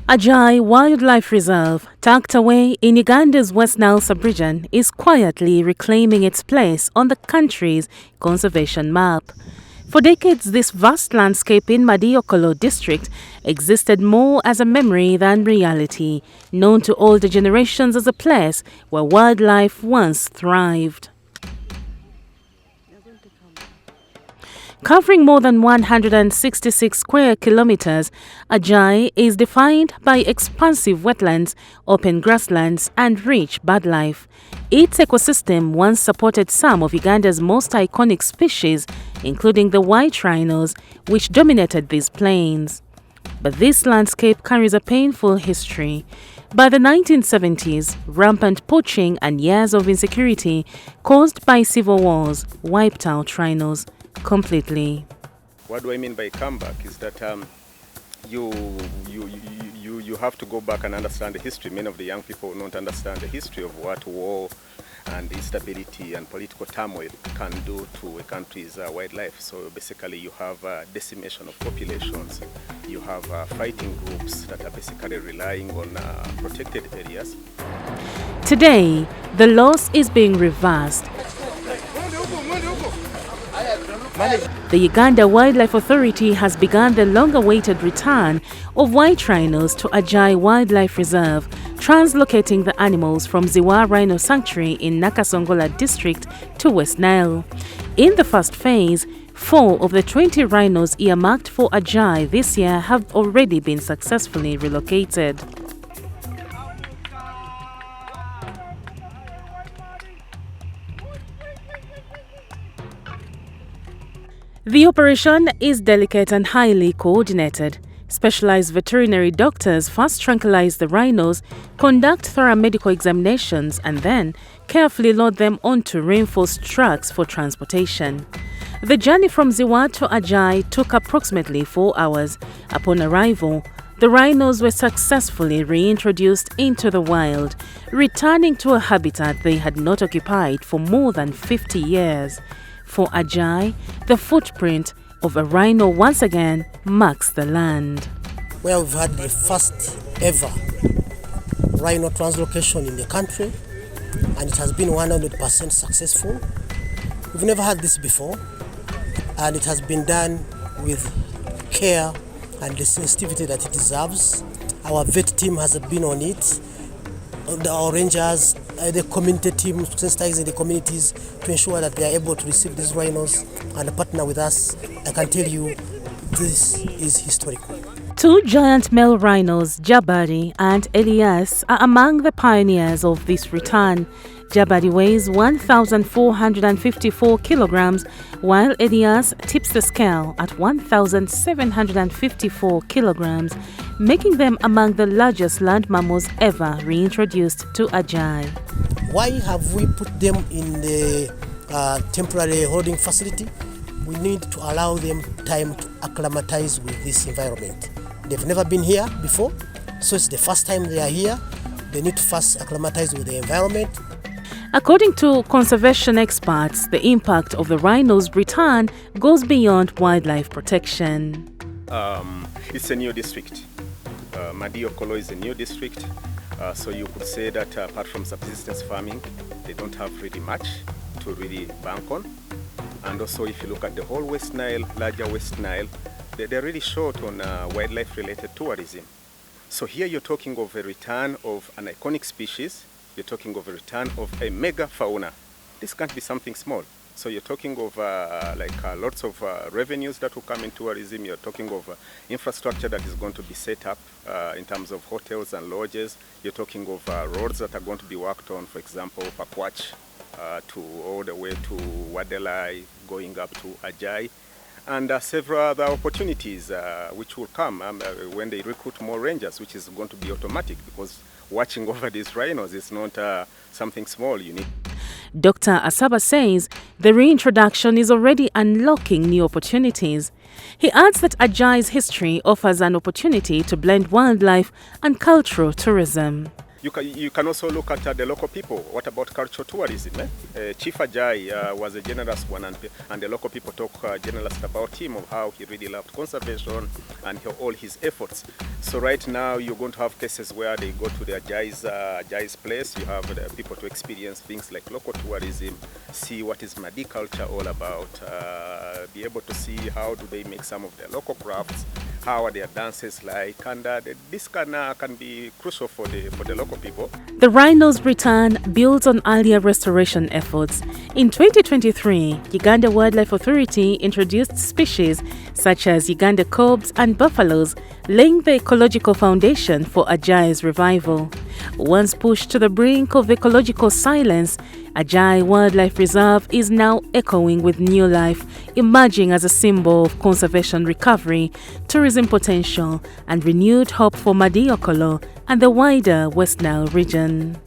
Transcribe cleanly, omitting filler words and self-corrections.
Ajai Wildlife Reserve, tucked away in Uganda's West Nile sub-region, is quietly reclaiming its place on the country's conservation map. For decades, this vast landscape in Madiokolo district existed more as a memory than reality, known to older generations as a place where wildlife once thrived. Covering more than 166 square kilometers, Ajai is defined by expansive wetlands, open grasslands, and rich birdlife. Its ecosystem once supported some of Uganda's most iconic species, including the white rhinos, which dominated these plains. But this landscape carries a painful history. By the 1970s, rampant poaching and years of insecurity caused by civil wars wiped out rhinos completely. What do I mean by comeback is that you have to go back and understand the history. Many of the young people don't understand the history of what war and instability and political turmoil can do to a country's wildlife. So basically you have decimation of populations, you have fighting groups that are basically relying on protected areas. Today, the loss is being reversed. The Uganda Wildlife Authority has begun the long-awaited return of white rhinos to Ajai Wildlife Reserve, translocating the animals from Ziwa Rhino Sanctuary in Nakasongola district to West Nile. In the first phase, 4 of the 20 rhinos earmarked for Ajai this year have already been successfully relocated. The operation is delicate and highly coordinated. Specialized veterinary doctors first tranquilize the rhinos, conduct thorough medical examinations, and then carefully load them onto reinforced trucks for transportation. The journey from Ziwa to Ajai took approximately 4 hours. Upon arrival, the rhinos were successfully reintroduced into the wild, returning to a habitat they had not occupied for more than 50 years. For Ajai, the footprint of a rhino once again marks the land. Where we've had the first ever rhino translocation in the country, and it has been 100% successful. We've never had this before, and it has been done with care and the sensitivity that it deserves. Our vet team has been on it. Our rangers, the community team, sensitizing the communities to ensure that they are able to receive these rhinos and partner with us. I can tell you, this is historical. 2 giant male rhinos, Jabari and Elias, are among the pioneers of this return. Jabari weighs 1,454 kilograms, while Elias tips the scale at 1,754 kilograms, making them among the largest land mammals ever reintroduced to Ajai. Why have we put them in the temporary holding facility? We need to allow them time to acclimatize with this environment. They've never been here before, so it's the first time they are here. They need to first acclimatize with the environment. According to conservation experts, the impact of the rhinos' return goes beyond wildlife protection. It's a new district. Madiokolo is a new district, so you could say that apart from subsistence farming, they don't have really much to really bank on. And also if you look at the whole West Nile, larger West Nile, they're really short on wildlife-related tourism. So here you're talking of a return of an iconic species. You're talking of a return of a mega fauna. This can't be something small. So you're talking of lots of revenues that will come in tourism. You're talking of infrastructure that is going to be set up in terms of hotels and lodges. You're talking of roads that are going to be worked on, for example, Pakwach to all the way to Wadelai, going up to Ajai. And several other opportunities which will come when they recruit more rangers, which is going to be automatic, because watching over these rhinos is not something small. You need. Dr. Asaba says the reintroduction is already unlocking new opportunities. He adds that Ajai's history offers an opportunity to blend wildlife and cultural tourism. You can also look at the local people. What about cultural tourism? Chief Ajai was a generous one, and the local people talk generous about him, of how he really loved conservation and all his efforts. So right now you're going to have cases where they go to the Ajai's place. You have the people to experience things like local tourism, see what is Madi culture all about, be able to see how do they make some of their local crafts, how are their dances like, and this can be crucial for the local people. The Rhinos' return builds on earlier restoration efforts. In 2023, Uganda Wildlife Authority introduced species such as Uganda cobs and buffaloes, laying the ecological foundation for Ajai's revival. Once pushed to the brink of ecological silence, Ajai Wildlife Reserve is now echoing with new life, emerging as a symbol of conservation recovery, tourism potential, and renewed hope for Madiokolo and the wider West Nile region.